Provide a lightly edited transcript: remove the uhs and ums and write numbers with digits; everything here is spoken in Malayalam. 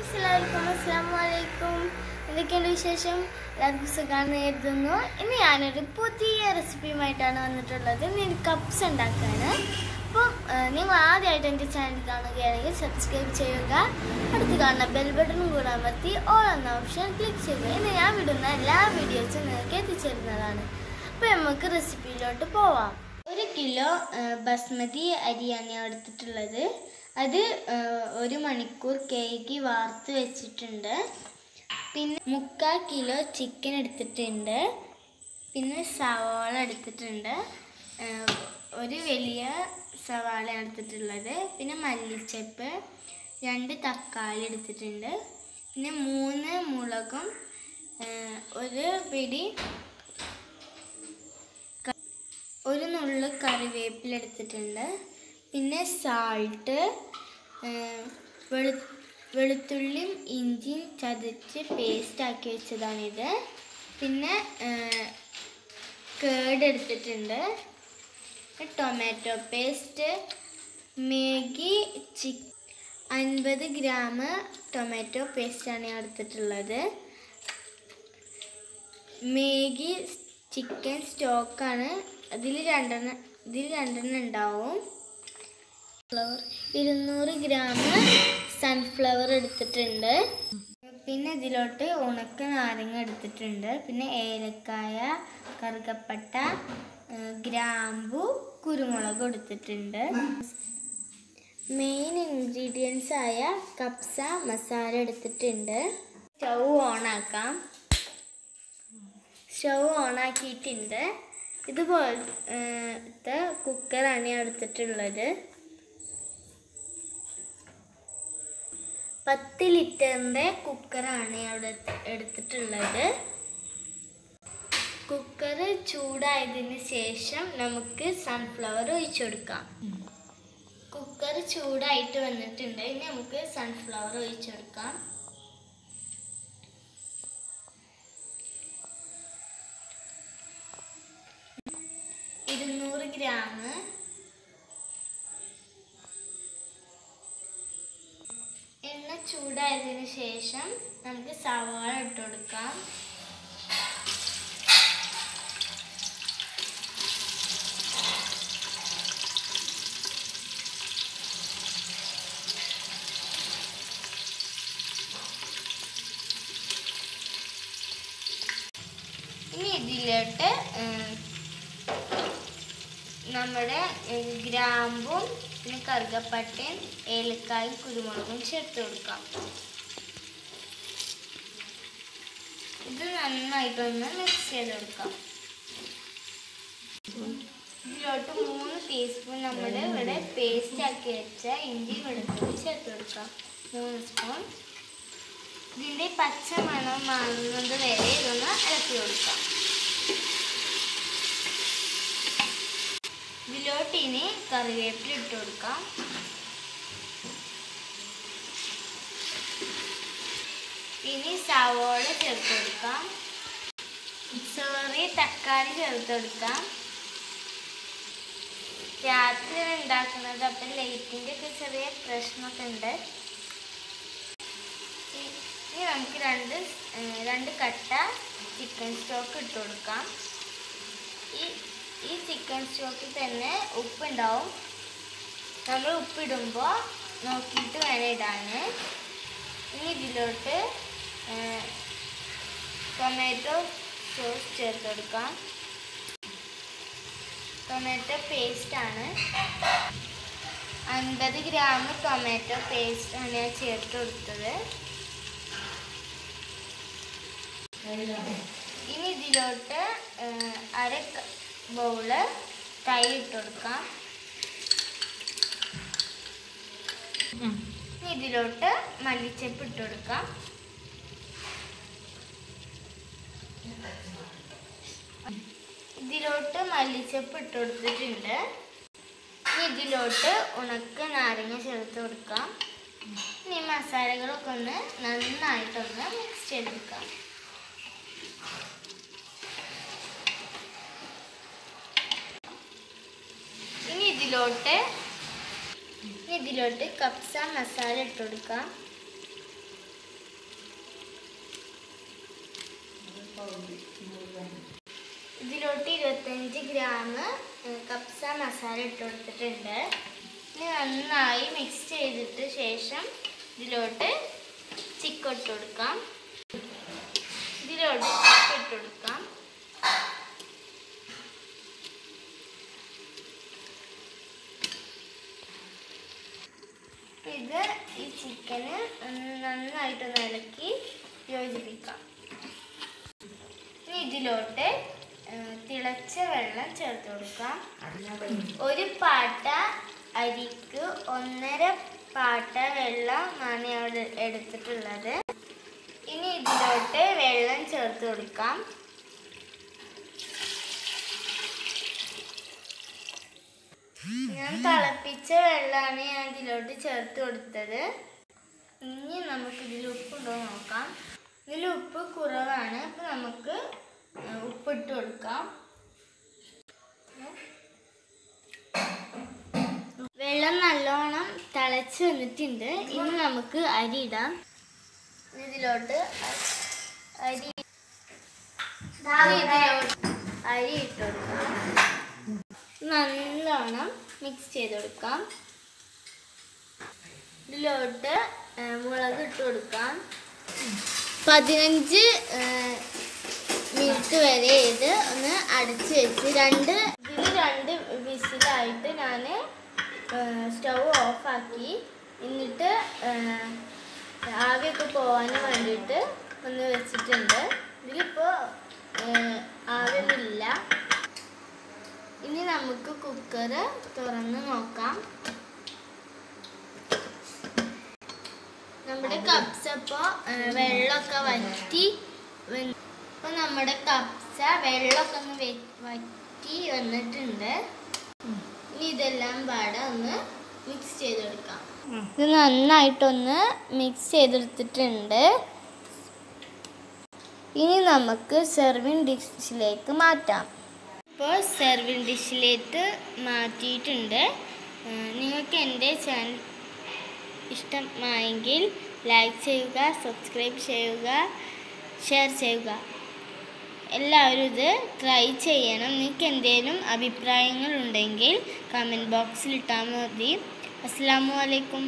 Assalamualaikum. എന്തൊക്കെയുണ്ട് വിശേഷം? എല്ലാവർക്കും സുഖാണെന്ന് കരുതുന്നു. ഇന്ന് ഞാനൊരു പുതിയ റെസിപ്പിയുമായിട്ടാണ് വന്നിട്ടുള്ളത്. ഇന്ന് കപ്സ് ഉണ്ടാക്കാണ്. അപ്പം നിങ്ങൾ ആദ്യമായിട്ട് എൻ്റെ ചാനൽ കാണുകയാണെങ്കിൽ സബ്സ്ക്രൈബ് ചെയ്യുക. അടുത്ത് കാണുന്ന ബെൽ ബട്ടണും കൂടെ അമർത്തി ഓൾ എന്ന ഓപ്ഷൻ ക്ലിക്ക് ചെയ്യുക. ഇന്ന് ഞാൻ വിടുന്ന എല്ലാ വീഡിയോസും നിങ്ങൾക്ക് എത്തിച്ചേരുന്നതാണ്. അപ്പോൾ നമുക്ക് റെസിപ്പിയിലോട്ട് പോവാം. 1 കിലോ ബസ്മതി അരിയാണ് ഞാൻ എടുത്തിട്ടുള്ളത്. അത് 1 മണിക്കൂർ കഴുകി വാർത്ത് വെച്ചിട്ടുണ്ട്. പിന്നെ 3/4 കിലോ ചിക്കൻ എടുത്തിട്ടുണ്ട്. പിന്നെ സവാള എടുത്തിട്ടുണ്ട്, ഒരു വലിയ സവാള എടുത്തിട്ടുള്ളത്. പിന്നെ മല്ലിച്ചപ്പ്, 2 തക്കാളി എടുത്തിട്ടുണ്ട്. പിന്നെ 3 മുളകും, ഒരു പിടി ഒരു നുള്ളു കറിവേപ്പില എടുത്തിട്ടുണ്ട്. പിന്നെ സാൾട്ട്, വെളുത്തുള്ളിയും ഇഞ്ചിയും ചതച്ച് പേസ്റ്റാക്കി വെച്ചതാണിത്. പിന്നെ കേട് എടുത്തിട്ടുണ്ട്, tomato paste, Maggi 50 gram tomato പേസ്റ്റാണ് ഞാൻ എടുത്തിട്ടുള്ളത്. മാഗി ചിക്കൻ സ്റ്റോക്കാണ്, ഇതിൽ രണ്ടെണ്ണം ഉണ്ടാവും. 200 ഗ്രാം സൺഫ്ലവർ എടുത്തിട്ടുണ്ട്. പിന്നെ ഇതിലോട്ട് ഉണക്ക നാരങ്ങ എടുത്തിട്ടുണ്ട്. പിന്നെ ഏലക്കായ, കറുകപ്പട്ട, ഗ്രാമ്പു, കുരുമുളക് എടുത്തിട്ടുണ്ട്. മെയിൻ ഇൻഗ്രീഡിയൻസ് ആയ കപ്സ മസാല എടുത്തിട്ടുണ്ട്. സ്റ്റൗ ഓണാക്കിയിട്ടുണ്ട്. ഇതുപോലത്തെ കുക്കറാണ് ഞാൻ എടുത്തിട്ടുള്ളത്. 10 ലിറ്ററിൻ്റെ കുക്കറാണ് അവിടെ എടുത്തിട്ടുള്ളത്. കുക്കർ ചൂടായതിന് ശേഷം നമുക്ക് സൺഫ്ലവർ ഒഴിച്ചു കൊടുക്കാം. കുക്കർ ചൂടായിട്ട് വന്നിട്ടുണ്ട്. ഇനി നമുക്ക് സൺഫ്ലവർ ഒഴിച്ചു കൊടുക്കാം. ഗ്രാം എണ്ണ ചൂടായതിനു ശേഷം നമുക്ക് സവാള ഇട്ട് കൊടുക്കാം. ഇനി ഇതിലോട്ട് നമ്മുടെ ഗ്രാമ്പും പിന്നെ കറുകപ്പട്ടയും ഏലക്കായും കുരുമുളകും ചേർത്ത് കൊടുക്കാം. ഇത് നന്നായിട്ടൊന്ന് മിക്സ് ചെയ്ത് കൊടുക്കാം. ഇതിലോട്ട് 3 ടീസ്പൂൺ നമ്മുടെ ഇവിടെ പേസ്റ്റ് ആക്കി വെച്ച ഇഞ്ചി വെളുത്തുള്ളി ചേർത്ത് കൊടുക്കാം. 3 സ്പൂൺ. ഇതിൻ്റെ പച്ച മണം മാറുന്നത് വരെ ഇതൊന്ന് ഇളക്കി കൊടുക്കാം. ഇതിലോട്ട് ഇനി കറിവേപ്പില ഇട്ട് കൊടുക്കാം. ഇനി സവാള ചേർത്ത് കൊടുക്കാം. തക്കാളി ചേർത്ത് കൊടുക്കാം. രാത്രി ഉണ്ടാക്കുന്നത്, അപ്പം ലൈറ്റിൻ്റെ ഒക്കെ ചെറിയ പ്രശ്നമൊക്കെ ഉണ്ട്. ഇനി നമുക്ക് രണ്ട് കട്ട ചിക്കൻ സ്റ്റോക്ക് ഇട്ട് കൊടുക്കാം. ഈ ചിക്കൻ സ്റ്റോക്കിൽ തന്നെ ഉപ്പുണ്ടാവും. നമ്മൾ ഉപ്പിടുമ്പോൾ നോക്കിയിട്ട് വേണം ഇടാൻ. ഇനി ഇതിലോട്ട് ടൊമാറ്റോ സോസ് ചേർത്ത് കൊടുക്കാം. ടൊമാറ്റോ പേസ്റ്റാണ്, 50 ഗ്രാം ടൊമാറ്റോ പേസ്റ്റാണ് ഞാൻ ചേർത്ത് കൊടുത്തത്. ഇനി ഇതിലോട്ട് 1/2 ബൗള് തൈര് ഇട്ട് കൊടുക്കാം. ഇതിലോട്ട് മല്ലിച്ചപ്പ് ഇട്ട് കൊടുക്കാം. ഇതിലോട്ട് മല്ലിച്ചപ്പ് ഇട്ട് കൊടുത്തിട്ടുണ്ട്. ഇതിലോട്ട് ഉണക്ക നാരങ്ങ ചേർത്ത് കൊടുക്കാം. ഇനി മസാലകളൊക്കെ ഒന്ന് നന്നായിട്ടൊന്ന് മിക്സ് ചെയ്തെടുക്കാം. ഇതിലോട്ട് കപ്സ മസാല ഇട്ട് കൊടുക്കാം. ഇതിലോട്ട് 25 ഗ്രാം കപ്സ മസാല ഇട്ട് കൊടുത്തിട്ടുണ്ട്. ഇനി നന്നായി മിക്സ് ചെയ്തിട്ട് ശേഷം ഇതിലോട്ട് ചിക്കൻ ഇട്ട് കൊടുക്കാം. ഇതിലോട്ട് ചിക്കൻ ഇട്ട് കൊടുക്കാം. ഇത് ഈ ചിക്കന് നന്നായിട്ടൊന്ന് ഇളക്കി യോജിപ്പിക്കാം. ഇനി ഇതിലോട്ട് തിളച്ച വെള്ളം ചേർത്ത് കൊടുക്കാം. ഒരു പാട്ട അരിക്ക് 1.5 പാട്ട വെള്ളമാണ് അവിടെ എടുത്തിട്ടുള്ളത്. ഇനി ഇതിലോട്ട് വെള്ളം ചേർത്ത് കൊടുക്കാം. ഞാൻ തിളപ്പിച്ച വെള്ളമാണ് ഞാൻ ഇതിലോട്ട് ചേർത്ത് കൊടുത്തത്. ഇനി നമുക്ക് ഇതിൽ ഉപ്പുണ്ടോ നോക്കാം. ഇതിൽ ഉപ്പ് കുറവാണ്, അപ്പോൾ നമുക്ക് ഉപ്പിട്ട് കൊടുക്കാം. വെള്ളം നല്ലോണം തിളച്ച് വന്നിട്ടുണ്ട്. ഇനി നമുക്ക് അരി ഇടാം. ഇതിലോട്ട് അരി ഇട്ട് കൊടുക്കാം. നല്ലോണം മിക്സ് ചെയ്ത് കൊടുക്കാം. ഇതിലോട്ട് മുളക് ഇട്ട് കൊടുക്കാം. 15 മിനിറ്റ് വരെ ഇത് ഒന്ന് അടച്ച് വെച്ച് 2 വിസിലായിട്ട് ഞാൻ സ്റ്റൗ ഓഫാക്കി. എന്നിട്ട് ആവിയൊക്കെ പോകാൻ വേണ്ടിയിട്ട് ഒന്ന് വെച്ചിട്ടുണ്ട്. ഇതിലിപ്പോൾ ആവിയൊന്നുമില്ല. ഇനി നമുക്ക് കുക്കർ തുറന്ന് നോക്കാം. നമ്മുടെ കപ്സ ഇപ്പോൾ വെള്ളമൊക്കെ വറ്റി ഇപ്പോൾ നമ്മുടെ കപ്സ വെള്ളമൊക്കെ ഒന്ന് വറ്റി വന്നിട്ടുണ്ട്. ഇനി ഇതെല്ലാം പാടെ ഒന്ന് മിക്സ് ചെയ്തെടുക്കാം. ഇത് നന്നായിട്ടൊന്ന് മിക്സ് ചെയ്തെടുത്തിട്ടുണ്ട്. ഇനി നമുക്ക് സെർവിങ് ഡിഷിലേക്ക് മാറ്റാം. ഇപ്പോൾ സെർവിങ് ഡിഷിലേക്ക് മാറ്റിയിട്ടുണ്ട്. നിങ്ങൾക്ക് എൻ്റെ ചാനൽ ഇഷ്ടമായെങ്കിൽ ലൈക്ക് ചെയ്യുക, സബ്സ്ക്രൈബ് ചെയ്യുക, ഷെയർ ചെയ്യുക. എല്ലാവരും ഇത് ട്രൈ ചെയ്യണം. നിങ്ങൾക്ക് എന്തെങ്കിലും അഭിപ്രായങ്ങളുണ്ടെങ്കിൽ കമൻറ്റ് ബോക്സിൽ ഇട്ടാൽ മതി. അസ്സലാമു അലൈക്കും.